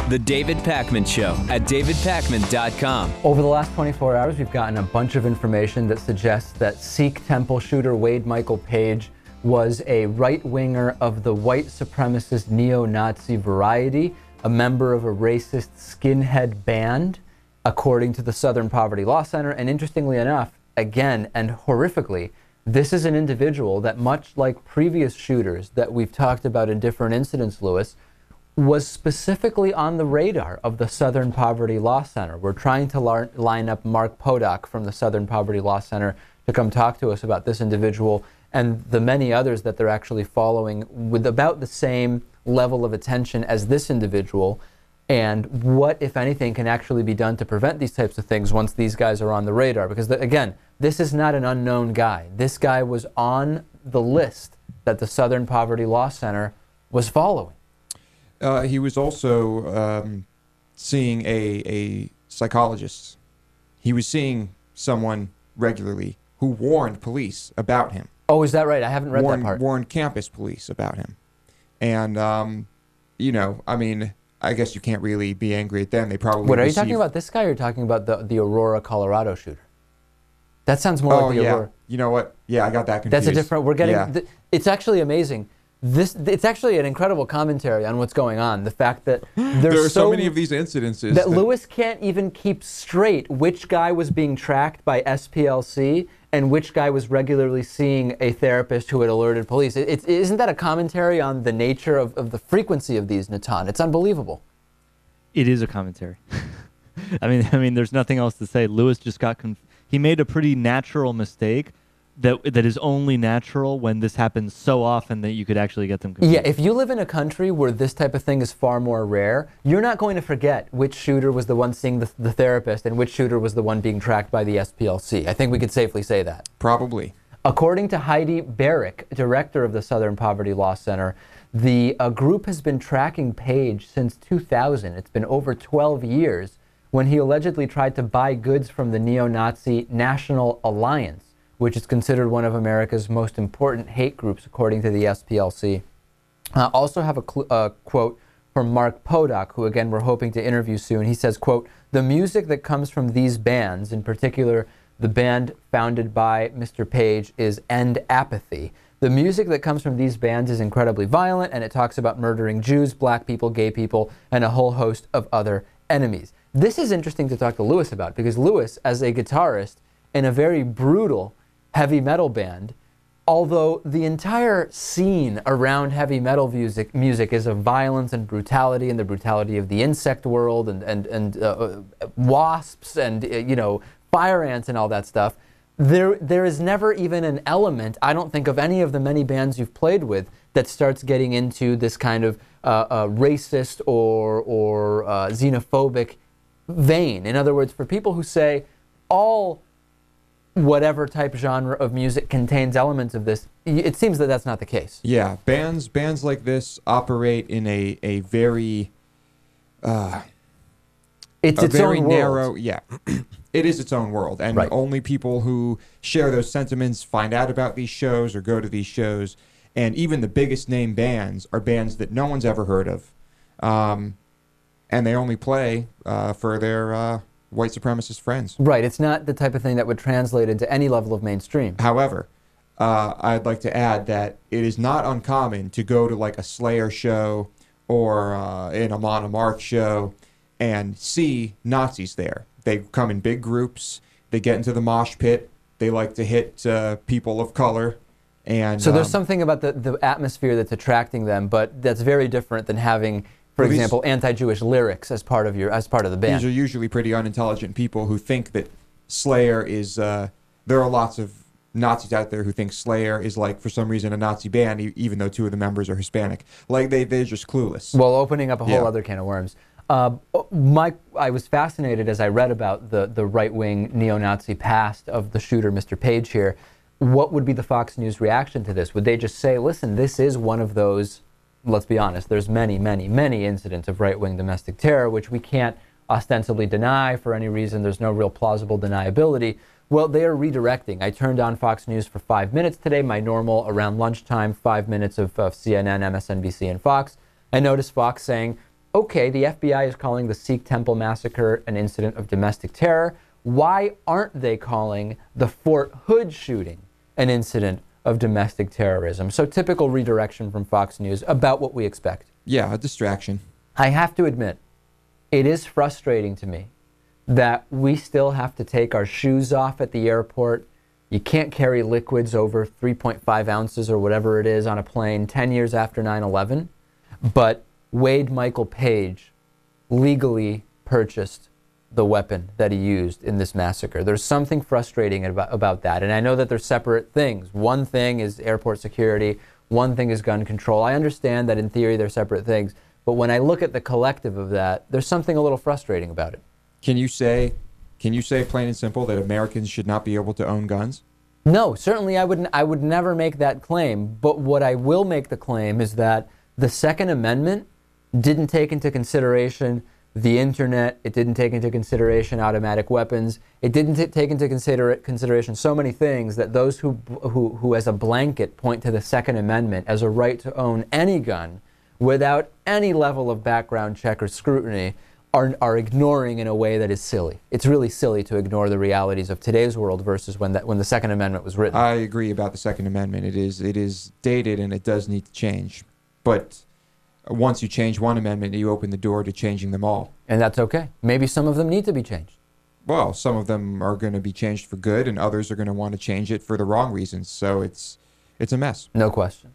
The David Pakman Show at davidpakman.com. Over the last 24 hours, we've gotten a bunch of information that suggests that Sikh temple shooter Wade Michael Page was a right-winger of the white supremacist neo-Nazi variety, a member of a racist skinhead band, according to the Southern Poverty Law Center. And interestingly enough, again and horrifically, this is an individual that, much like previous shooters that we've talked about in different incidents, Lewis, was specifically on the radar of the Southern Poverty Law Center. We're trying to line up Mark Podak from the Southern Poverty Law Center to come talk to us about this individual and the many others that they're actually following with about the same level of attention as this individual, and what, if anything, can actually be done to prevent these types of things once these guys are on the radar. Because, again, this is not an unknown guy. This guy was on the list that the Southern Poverty Law Center was following. He was also seeing a psychologist. He was seeing someone regularly who warned police about him. Oh, is that right? I haven't read that part. Warned campus police about him. And, you know, I mean, I guess you can't really be angry at them. They probably What, are you talking about this guy, or are you talking about the Aurora, Colorado shooter? That sounds more like the Aurora. You know what? Yeah, I got that confused. That's a different, we're getting, Yeah. It's actually amazing. It's actually an incredible commentary on what's going on. The fact that there are so many of these incidences that Lewis can't even keep straight which guy was being tracked by SPLC and which guy was regularly seeing a therapist who had alerted police. Isn't that a commentary on the nature of the frequency of these, Natan? It's unbelievable. It is a commentary. I mean, there's nothing else to say. Lewis just got he made a pretty natural mistake that is only natural when this happens so often that you could actually get them confused. Yeah, if you live in a country where this type of thing is far more rare, you're not going to forget which shooter was the one seeing the therapist and which shooter was the one being tracked by the SPLC. I think we could safely say that. Probably. According to Heidi Barrick, director of the Southern Poverty Law Center, the group has been tracking Page since 2000. It's been over 12 years when he allegedly tried to buy goods from the neo-Nazi National Alliance, which is considered one of America's most important hate groups, according to the SPLC. Also have a quote from Mark Podak, who, again, we're hoping to interview soon. He says, quote, "The music that comes from these bands, in particular the band founded by Mr. Page, is End Apathy. The music that comes from these bands is incredibly violent, and it talks about murdering Jews, black people, gay people, and a whole host of other enemies." This is interesting to talk to Lewis about, because Lewis, as a guitarist in a very brutal heavy metal band, although the entire scene around heavy metal music is of violence and brutality, and the brutality of the insect world and wasps and fire ants and all that stuff, there is never even an element, I don't think, of any of the many bands you've played with that starts getting into this kind of racist or xenophobic vein. In other words, for people who say all whatever type genre of music contains elements of this, it seems that that's not the case. Yeah, bands like this operate in a very it's its very own narrow world. Yeah. It is its own world, and Right. only people who share those sentiments find out about these shows or go to these shows. And even the biggest name bands are bands that no one's ever heard of, and they only play for their white supremacist friends. Right, it's not the type of thing that would translate into any level of mainstream. However, I'd like to add that it is not uncommon to go to like a Slayer show or an Amon Amarth show and see Nazis there. They come in big groups. They get into the mosh pit. They like to hit people of color. And so there's something about the atmosphere that's attracting them, but that's very different than having, for example, anti-Jewish lyrics as part of the band. These are usually pretty unintelligent people who think that Slayer is. There are lots of Nazis out there who think Slayer is, like, for some reason, a Nazi band, even though two of the members are Hispanic. Like, they're just clueless. Well, opening up a whole other can of worms. I was fascinated as I read about the right-wing neo-Nazi past of the shooter, Mr. Page here. What would be the Fox News reaction to this? Would they just say, listen, this is one of those, let's be honest, there's many, many, many incidents of right-wing domestic terror, which we can't ostensibly deny for any reason. There's no real plausible deniability. Well, they are redirecting. I turned on Fox News for 5 minutes today, my normal around lunchtime, 5 minutes of CNN, MSNBC, and Fox. I noticed Fox saying, okay, the FBI is calling the Sikh temple massacre an incident of domestic terror. Why aren't they calling the Fort Hood shooting an incident of domestic terrorism? So typical redirection from Fox News about what we expect. Yeah, a distraction. I have to admit, it is frustrating to me that we still have to take our shoes off at the airport. You can't carry liquids over 3.5 ounces or whatever it is on a plane 10 years after 9/11. But Wade Michael Page legally purchased the weapon that he used in this massacre. There's something frustrating about that. And I know that they're separate things. One thing is airport security. One thing is gun control. I understand that in theory they're separate things. But when I look at the collective of that, there's something a little frustrating about it. Can you say plain and simple that Americans should not be able to own guns? No, certainly I would never make that claim. But what I will make the claim is that the Second Amendment didn't take into consideration the internet. It didn't take into consideration automatic weapons. It didn't take into consideration so many things that those who as a blanket point to the Second Amendment as a right to own any gun without any level of background check or scrutiny are ignoring in a way that is silly. It's really silly to ignore the realities of today's world versus when the Second Amendment was written. I agree about the Second Amendment. It is dated and it does need to change. But once you change one amendment, you open the door to changing them all. And that's okay. Maybe some of them need to be changed. Well, some of them are going to be changed for good, and others are going to want to change it for the wrong reasons. So it's a mess. No question.